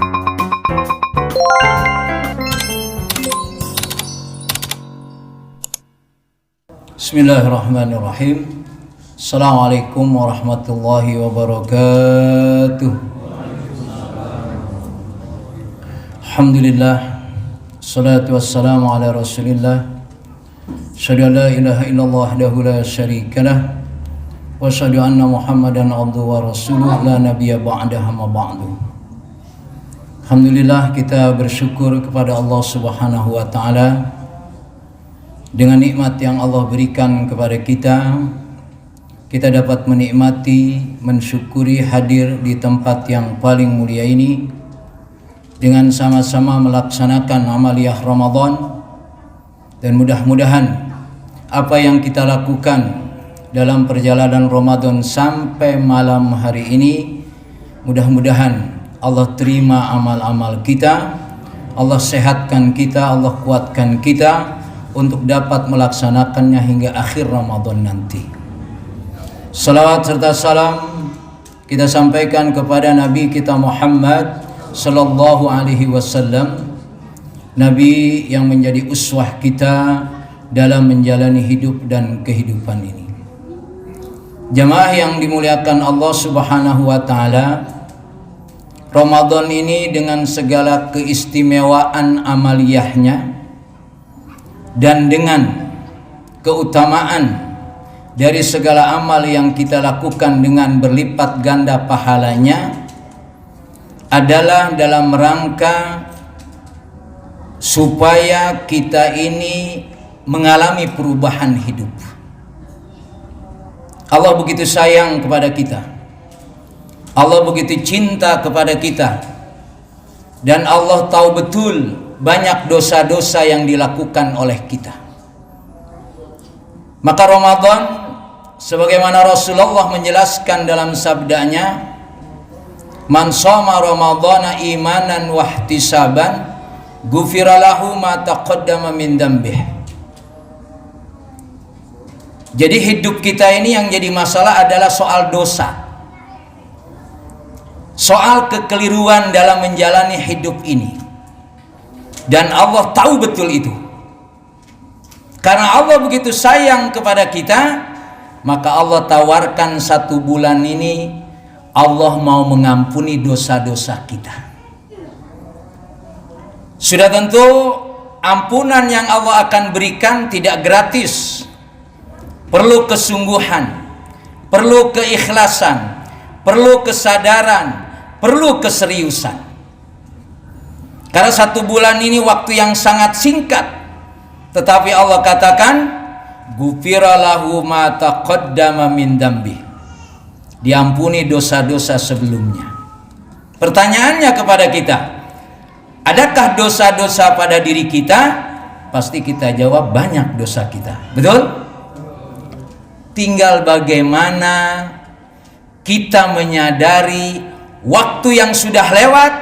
Bismillahirrahmanirrahim. Assalamualaikum warahmatullahi wabarakatuh. Alhamdulillah, salatu wassalamu ala rasulillah. Asyhadu an la ilaha illallah wahdahu la syarikalah, wa asyhadu anna muhammadan abduhu wa rasuluh la nabiyya ba'dahu ma ba'du. Alhamdulillah, kita bersyukur kepada Allah Subhanahu wa taala dengan nikmat yang Allah berikan kepada kita dapat menikmati, mensyukuri hadir di tempat yang paling mulia ini dengan sama-sama melaksanakan amaliyah Ramadan. Dan mudah-mudahan apa yang kita lakukan dalam perjalanan Ramadan sampai malam hari ini, mudah-mudahan Allah terima amal-amal kita, Allah sehatkan kita, Allah kuatkan kita untuk dapat melaksanakannya hingga akhir Ramadan nanti. Salawat serta salam kita sampaikan kepada Nabi kita Muhammad sallallahu alaihi wasallam, Nabi yang menjadi uswah kita dalam menjalani hidup dan kehidupan ini. Jamaah yang dimuliakan Allah Subhanahu wa taala, Ramadan ini dengan segala keistimewaan amaliyahnya dan dengan keutamaan dari segala amal yang kita lakukan dengan berlipat ganda pahalanya adalah dalam rangka supaya kita ini mengalami perubahan hidup. Allah begitu sayang kepada kita, Allah begitu cinta kepada kita, dan Allah tahu betul banyak dosa-dosa yang dilakukan oleh kita. Maka Ramadan, sebagaimana Rasulullah menjelaskan dalam sabdanya, man shoma ramadhana imanan wahtisaban ghufira lahu ma taqaddama min dzambih. Jadi hidup kita ini yang jadi masalah adalah soal dosa, soal kekeliruan dalam menjalani hidup ini. Dan Allah tahu betul itu. Karena Allah begitu sayang kepada kita, maka Allah tawarkan 1 bulan ini Allah mau mengampuni dosa-dosa kita. Sudah tentu ampunan yang Allah akan berikan tidak gratis. Perlu kesungguhan, perlu keikhlasan, perlu kesadaran, perlu keseriusan. Karena 1 bulan ini waktu yang sangat singkat, tetapi Allah katakan ghufira lahu ma taqaddama min dzambi, diampuni dosa-dosa sebelumnya. Pertanyaannya kepada kita, adakah dosa-dosa pada diri kita? Pasti kita jawab banyak dosa kita, betul? Tinggal bagaimana kita menyadari waktu yang sudah lewat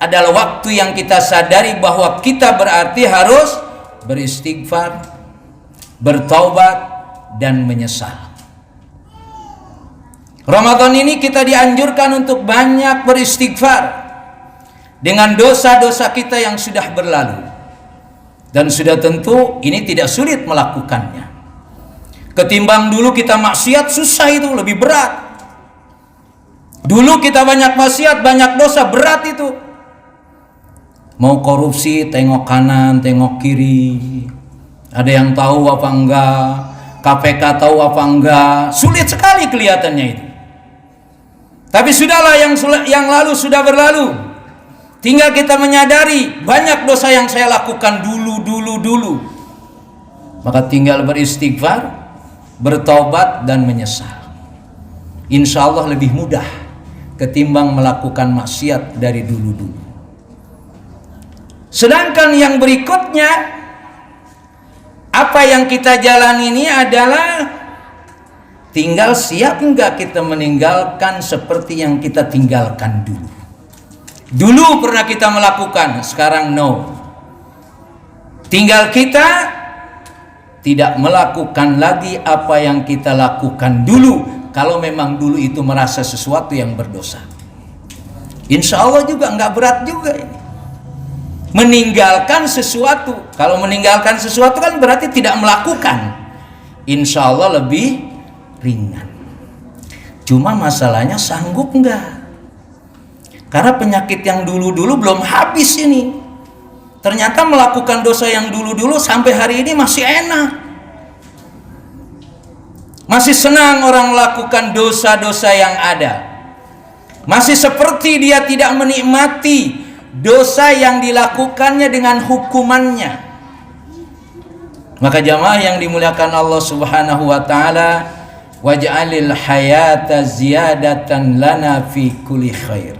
adalah waktu yang kita sadari bahwa kita berarti harus beristighfar, bertaubat, dan menyesal. Ramadan ini kita dianjurkan untuk banyak beristighfar dengan dosa-dosa kita yang sudah berlalu. Dan sudah tentu ini tidak sulit melakukannya. Ketimbang dulu kita maksiat, susah itu, lebih berat. Dulu kita banyak maksiat, banyak dosa, berat itu. Mau korupsi, tengok kanan, tengok kiri. Ada yang tahu apa enggak? KPK tahu apa enggak? Sulit sekali kelihatannya itu. Tapi sudahlah, yang lalu sudah berlalu. Tinggal kita menyadari banyak dosa yang saya lakukan dulu. Maka tinggal beristighfar, bertaubat, dan menyesal. Insya Allah lebih mudah ketimbang melakukan maksiat dari dulu. Sedangkan yang berikutnya, apa yang kita jalani ini adalah tinggal siap enggak kita meninggalkan seperti yang kita tinggalkan dulu. Dulu pernah kita melakukan, sekarang no. Tinggal kita tidak melakukan lagi apa yang kita lakukan dulu, kalau memang dulu itu merasa sesuatu yang berdosa. Insya Allah juga nggak berat juga ini. Meninggalkan sesuatu, kalau meninggalkan sesuatu kan berarti tidak melakukan. Insya Allah lebih ringan. Cuma masalahnya sanggup nggak? Karena penyakit yang dulu-dulu belum habis ini. Ternyata melakukan dosa yang dulu-dulu sampai hari ini masih enak. Masih senang orang melakukan dosa-dosa yang ada. Masih seperti dia tidak menikmati dosa yang dilakukannya dengan hukumannya. Maka jamaah yang dimuliakan Allah Subhanahu wa taala, waj'alil hayata ziyadatan lana fi kulli khair.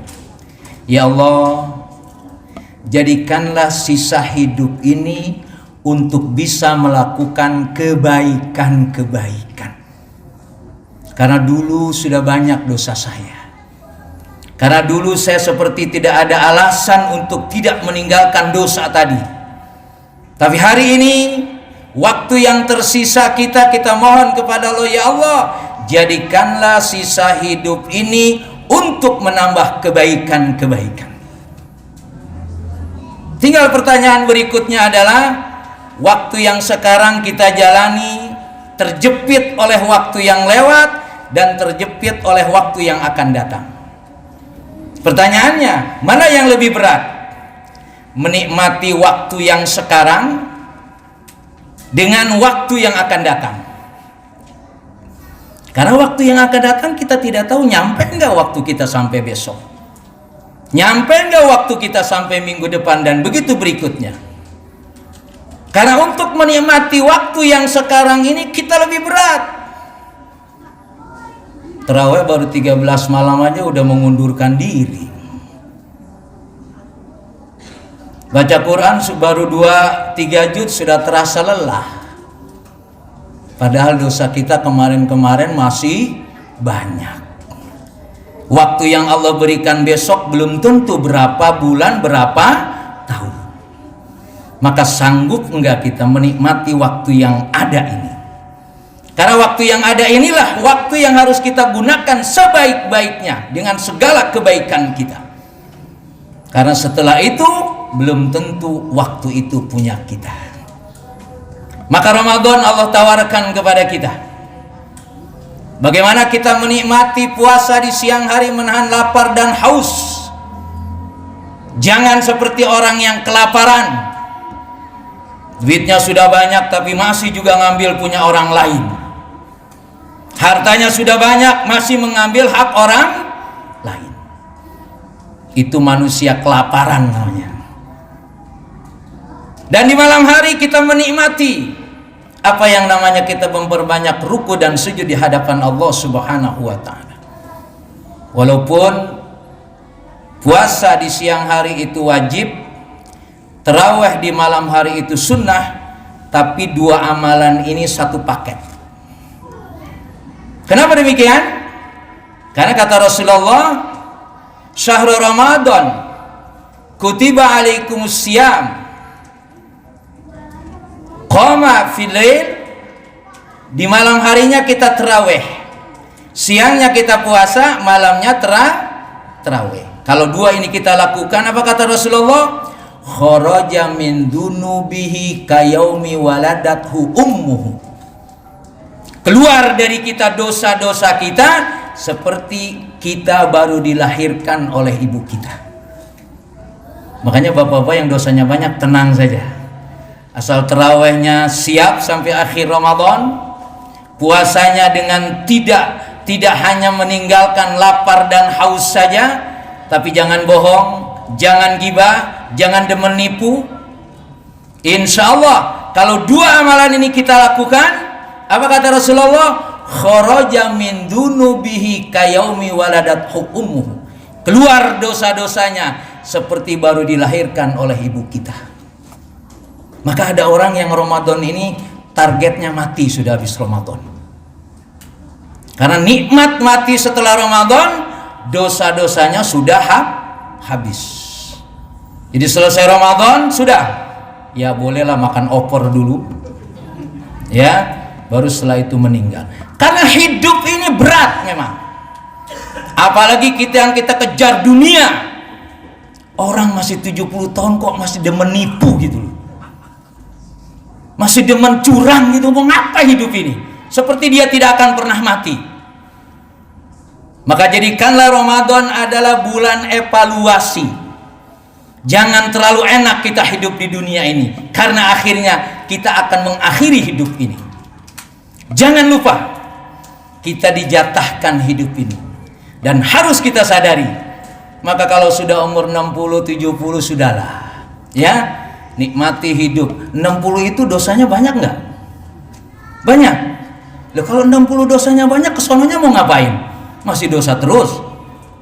Ya Allah, jadikanlah sisa hidup ini untuk bisa melakukan kebaikan-kebaikan. Karena dulu sudah banyak dosa saya. Karena dulu saya seperti tidak ada alasan untuk tidak meninggalkan dosa tadi. Tapi hari ini, waktu yang tersisa kita mohon kepada Allah, ya Allah, jadikanlah sisa hidup ini untuk menambah kebaikan-kebaikan. Tinggal pertanyaan berikutnya adalah, waktu yang sekarang kita jalani terjepit oleh waktu yang lewat dan terjepit oleh waktu yang akan datang. Pertanyaannya, mana yang lebih berat? Menikmati waktu yang sekarang dengan waktu yang akan datang. Karena waktu yang akan datang kita tidak tahu nyampe enggak waktu kita sampai besok. Nyampe enggak waktu kita sampai minggu depan dan begitu berikutnya. Karena untuk menikmati waktu yang sekarang ini kita lebih berat. Terawih baru 13 malam aja udah mengundurkan diri. Baca Quran baru 2-3 juz sudah terasa lelah. Padahal dosa kita kemarin-kemarin masih banyak. Waktu yang Allah berikan besok belum tentu berapa bulan, berapa tahun. Maka sanggup enggak kita menikmati waktu yang ada ini? Karena waktu yang ada inilah waktu yang harus kita gunakan sebaik-baiknya dengan segala kebaikan kita. Karena setelah itu belum tentu waktu itu punya kita. Maka Ramadan Allah tawarkan kepada kita, bagaimana kita menikmati puasa di siang hari menahan lapar dan haus. Jangan seperti orang yang kelaparan, duitnya sudah banyak tapi masih juga ngambil punya orang lain. Hartanya sudah banyak masih mengambil hak orang lain. Itu manusia kelaparan namanya. Dan di malam hari kita menikmati apa yang namanya kita memperbanyak ruku dan sujud di hadapan Allah Subhanahu wa taala. Walaupun puasa di siang hari itu wajib, tarawih di malam hari itu sunnah, tapi dua amalan ini satu paket. Kenapa demikian? Karena kata Rasulullah, syahrul Ramadan kutiba alaikumus siyam qama fil lail. Di malam harinya kita tarawih, siangnya kita puasa, malamnya tarawih. Kalau dua ini kita lakukan, apa kata Rasulullah? Kharaja min dunubihi kayaumi waladathu ummuhu. Keluar dari kita dosa-dosa kita seperti kita baru dilahirkan oleh ibu kita. Makanya bapak-bapak yang dosanya banyak tenang saja. Asal terawihnya siap sampai akhir Ramadan, puasanya dengan tidak hanya meninggalkan lapar dan haus saja, tapi jangan bohong, jangan gibah, jangan demen nipu. Insya Allah kalau dua amalan ini kita lakukan, apa kata Rasulullah? Kharaja min dunubihi kayaumi waladathu ummuhu. Keluar dosa-dosanya seperti baru dilahirkan oleh ibu kita. Maka ada orang yang Ramadan ini targetnya mati sudah habis Ramadan. Karena nikmat mati setelah Ramadan, dosa-dosanya sudah habis. Jadi selesai Ramadan sudah, ya bolehlah makan opor dulu, ya, baru setelah itu meninggal. Karena hidup ini berat memang. Apalagi kita yang kita kejar dunia, Orang masih 70 tahun kok masih demen nipu gitu loh. Masih demen curang gitu. Mau ngapa hidup ini? Seperti dia tidak akan pernah mati. Maka jadikanlah Ramadan adalah bulan evaluasi. Jangan terlalu enak kita hidup di dunia ini, karena akhirnya kita akan mengakhiri hidup ini. Jangan lupa kita dijatahkan hidup ini, dan harus kita sadari. Maka kalau sudah umur 60, 70 sudahlah, ya, nikmati hidup. 60 itu dosanya banyak nggak? Banyak. Loh, kalau 60 dosanya banyak, kesononya mau ngapain? Masih dosa terus.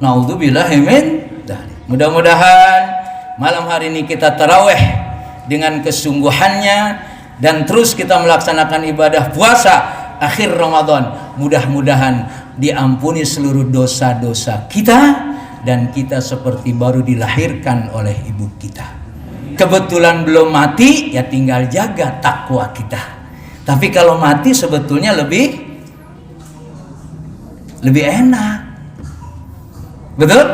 Naudzubillahi min dzalik. Mudah-mudahan malam hari ini kita tarawih dengan kesungguhannya, dan terus kita melaksanakan ibadah puasa akhir Ramadan. Mudah-mudahan diampuni seluruh dosa-dosa kita, dan kita seperti baru dilahirkan oleh ibu kita. Kebetulan belum mati, ya tinggal jaga takwa kita. Tapi kalau mati sebetulnya lebih enak. Betul?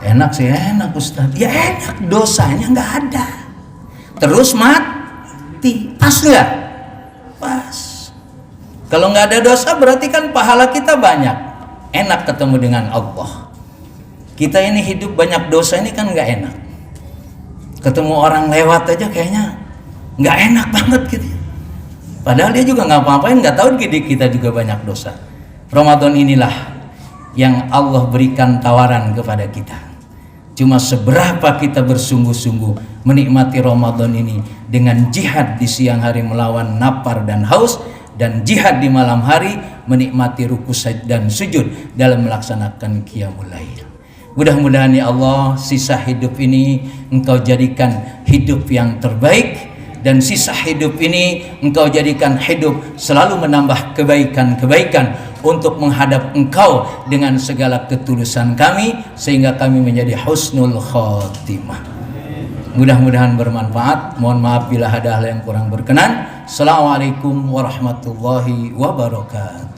Enak sih enak Ustaz. Ya enak, dosanya nggak ada. Terus mati, pas nggak? Pas. Kalau nggak ada dosa berarti kan pahala kita banyak. Enak ketemu dengan Allah. Kita ini hidup banyak dosa ini kan nggak enak. Ketemu orang lewat aja kayaknya nggak enak banget gitu. Padahal dia juga nggak apa-apain, nggak tahu kita juga banyak dosa. Ramadan inilah yang Allah berikan tawaran kepada kita. Cuma seberapa kita bersungguh-sungguh menikmati Ramadan ini dengan jihad di siang hari melawan lapar dan haus, dan jihad di malam hari menikmati ruku dan sujud dalam melaksanakan qiyamul lail. Mudah-mudahan ya Allah, sisa hidup ini Engkau jadikan hidup yang terbaik, dan sisa hidup ini Engkau jadikan hidup selalu menambah kebaikan-kebaikan untuk menghadap Engkau dengan segala ketulusan kami, sehingga kami menjadi husnul khotimah. Mudah-mudahan bermanfaat. Mohon maaf bila ada hal yang kurang berkenan. Assalamualaikum warahmatullahi wabarakatuh.